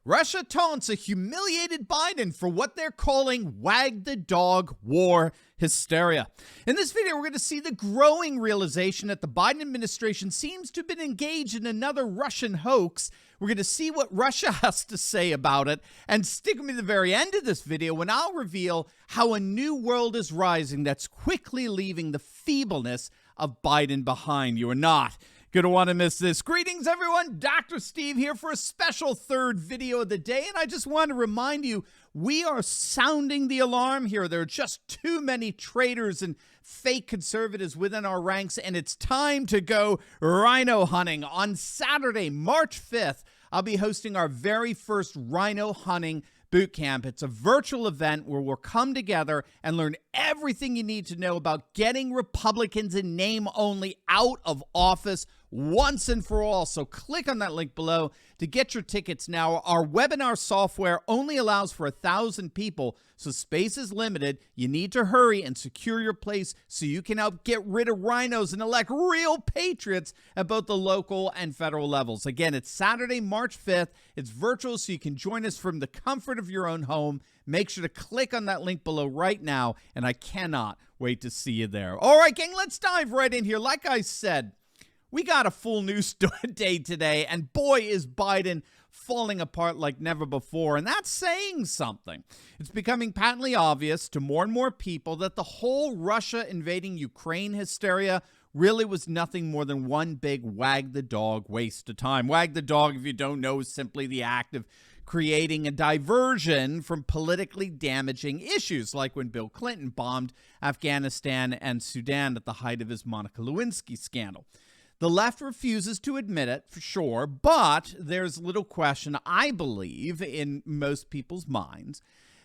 Russia taunts a humiliated Biden for what they're calling wag the dog war hysteria. In this video, we're going to see the growing realization that the Biden administration seems to have been engaged in another Russian hoax. We're going to see what Russia has to say about it. And stick with me to the very end of this video when I'll reveal how a new world is rising that's quickly leaving the feebleness of Biden behind. You are not going to want to miss this. Greetings, everyone. Dr. Steve here for a special third video of the day. And I just want to remind you, we are sounding the alarm here. There are just too many traitors and fake conservatives within our ranks, and it's time to go rhino hunting. On Saturday, March 5th, I'll be hosting our very first rhino hunting boot camp. It's a virtual event where we'll come together and learn everything you need to know about getting Republicans in name only out of office once and for all. So click on that link below to get your tickets now. Our webinar software only allows for 1,000 people, so space is limited. You need to hurry and secure your place so you can help get rid of rhinos and elect real patriots at both the local and federal levels. Again, it's Saturday, March 5th. It's virtual, so you can join us from the comfort of your own home. Make sure to click on that link below right now, and I cannot wait to see you there. All right, gang, let's dive right in here. Like I said, we got a full news day today, and boy, is Biden falling apart like never before, and that's saying something. It's becoming patently obvious to more and more people that the whole Russia invading Ukraine hysteria really was nothing more than one big wag the dog waste of time. Wag the dog, if you don't know, is simply the act of creating a diversion from politically damaging issues, like when Bill Clinton bombed Afghanistan and Sudan at the height of his Monica Lewinsky scandal. The left refuses to admit it, for sure, but there's little question, I believe, in most people's minds,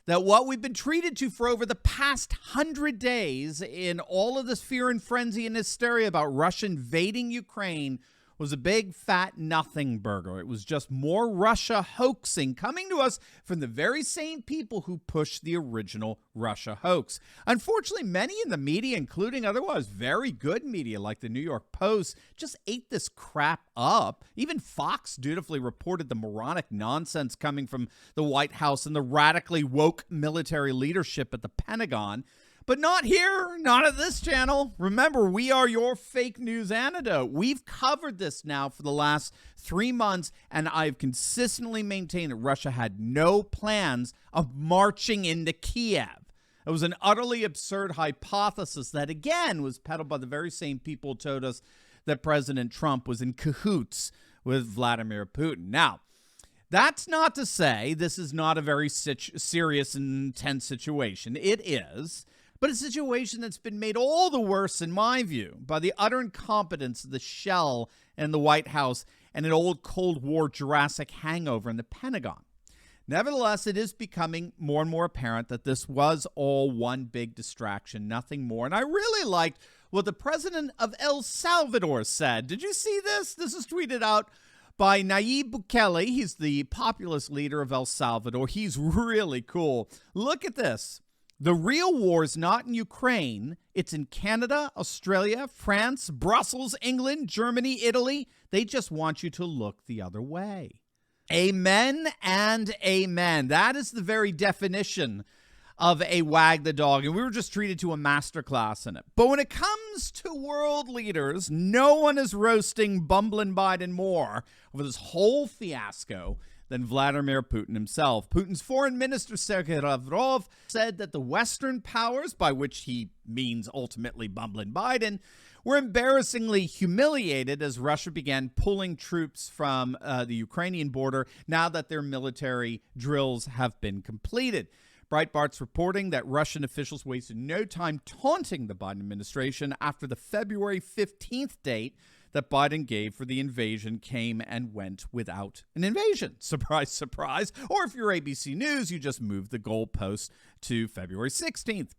that what we've been treated to for over the past 100 days in all of this fear and frenzy and hysteria about Russia invading Ukraine was a big, fat nothing burger. It was just more Russia hoaxing coming to us from the very same people who pushed the original Russia hoax. Unfortunately, many in the media, including otherwise very good media like the New York Post, just ate this crap up. Even Fox dutifully reported the moronic nonsense coming from the White House and the radically woke military leadership at the Pentagon. But not here, not at this channel. Remember, we are your fake news antidote. We've covered this now for the last 3 months, and I've consistently maintained that Russia had no plans of marching into Kiev. It was an utterly absurd hypothesis that, again, was peddled by the very same people who told us that President Trump was in cahoots with Vladimir Putin. Now, that's not to say this is not a very serious and intense situation. It is. But a situation that's been made all the worse, in my view, by the utter incompetence of the shell in the White House and an old Cold War Jurassic hangover in the Pentagon. Nevertheless, it is becoming more and more apparent that this was all one big distraction, nothing more. And I really liked what the president of El Salvador said. Did you see this? This is tweeted out by Nayib Bukele. He's the populist leader of El Salvador. He's really cool. Look at this. The real war is not in Ukraine. It's in Canada, Australia, France, Brussels, England, Germany, Italy. They just want you to look the other way. Amen and amen. That is the very definition of a wag the dog. And we were just treated to a masterclass in it. But when it comes to world leaders, no one is roasting bumbling Biden more over this whole fiasco than Vladimir Putin himself. Putin's foreign minister, Sergei Lavrov, said that the Western powers, by which he means ultimately bumbling Biden, were embarrassingly humiliated as Russia began pulling troops from the Ukrainian border now that their military drills have been completed. Breitbart's reporting that Russian officials wasted no time taunting the Biden administration after the February 15th date that Biden gave for the invasion came and went without an invasion. Surprise, surprise. Or if you're ABC News, you just moved the goalpost to February 16th.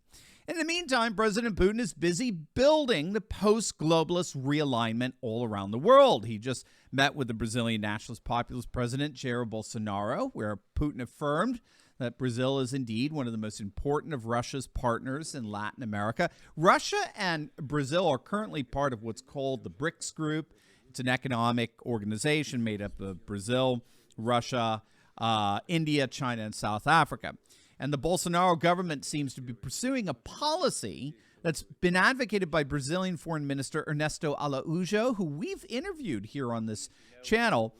In the meantime, President Putin is busy building the post-globalist realignment all around the world. He just met with the Brazilian nationalist populist president, Jair Bolsonaro, where Putin affirmed that Brazil is indeed one of the most important of Russia's partners in Latin America. Russia and Brazil are currently part of what's called the BRICS group. It's an economic organization made up of Brazil, Russia, India, China, and South Africa. And the Bolsonaro government seems to be pursuing a policy that's been advocated by Brazilian Foreign Minister Ernesto Araújo, who we've interviewed here on this channel,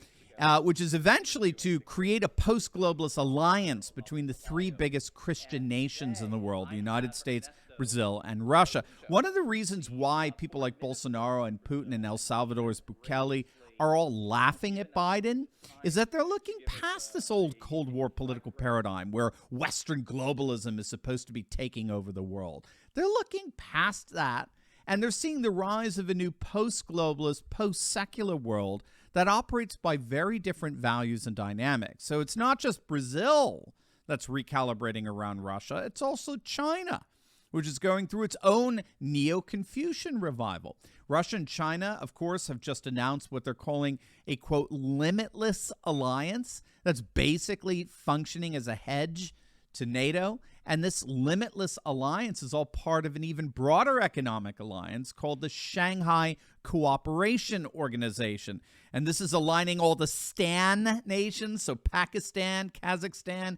which is eventually to create a post-globalist alliance between the three biggest Christian nations in the world, the United States, Brazil, and Russia. One of the reasons why people like Bolsonaro and Putin and El Salvador's Bukele are all laughing at Biden is that they're looking past this old Cold War political paradigm where Western globalism is supposed to be taking over the world. They're looking past that, and they're seeing the rise of a new post-globalist, post-secular world that operates by very different values and dynamics. So it's not just Brazil that's recalibrating around Russia, it's also China, which is going through its own Neo-Confucian revival. Russia and China, of course, have just announced what they're calling a, quote, limitless alliance that's basically functioning as a hedge to NATO. And this limitless alliance is all part of an even broader economic alliance called the Shanghai Cooperation Organization. And this is aligning all the STAN nations, so Pakistan, Kazakhstan,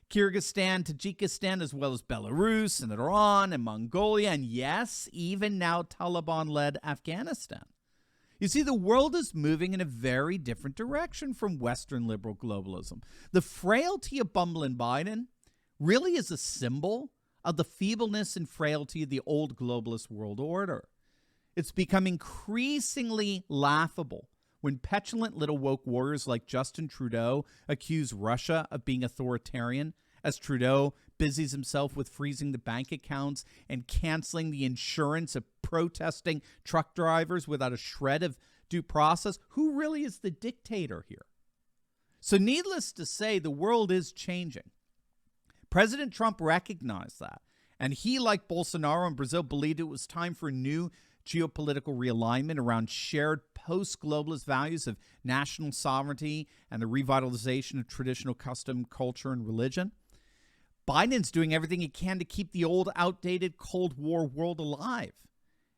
Kyrgyzstan, Tajikistan, as well as Belarus and Iran and Mongolia, and yes, even now Taliban-led Afghanistan. You see, the world is moving in a very different direction from Western liberal globalism. The frailty of bumbling Biden really is a symbol of the feebleness and frailty of the old globalist world order. It's become increasingly laughable when petulant little woke warriors like Justin Trudeau accuse Russia of being authoritarian, as Trudeau busies himself with freezing the bank accounts and canceling the insurance of protesting truck drivers without a shred of due process. Who really is the dictator here? So needless to say, the world is changing. President Trump recognized that, and he, like Bolsonaro in Brazil, believed it was time for a new geopolitical realignment around shared post-globalist values of national sovereignty and the revitalization of traditional custom, culture, and religion. Biden's doing everything he can to keep the old, outdated Cold War world alive,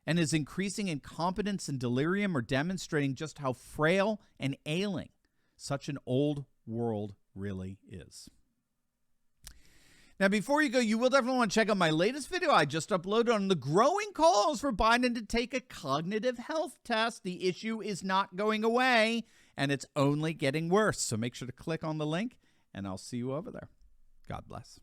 and his increasing incompetence and delirium are demonstrating just how frail and ailing such an old world really is. Now, before you go, you will definitely want to check out my latest video I just uploaded on the growing calls for Biden to take a cognitive health test. The issue is not going away, and it's only getting worse. So make sure to click on the link, and I'll see you over there. God bless.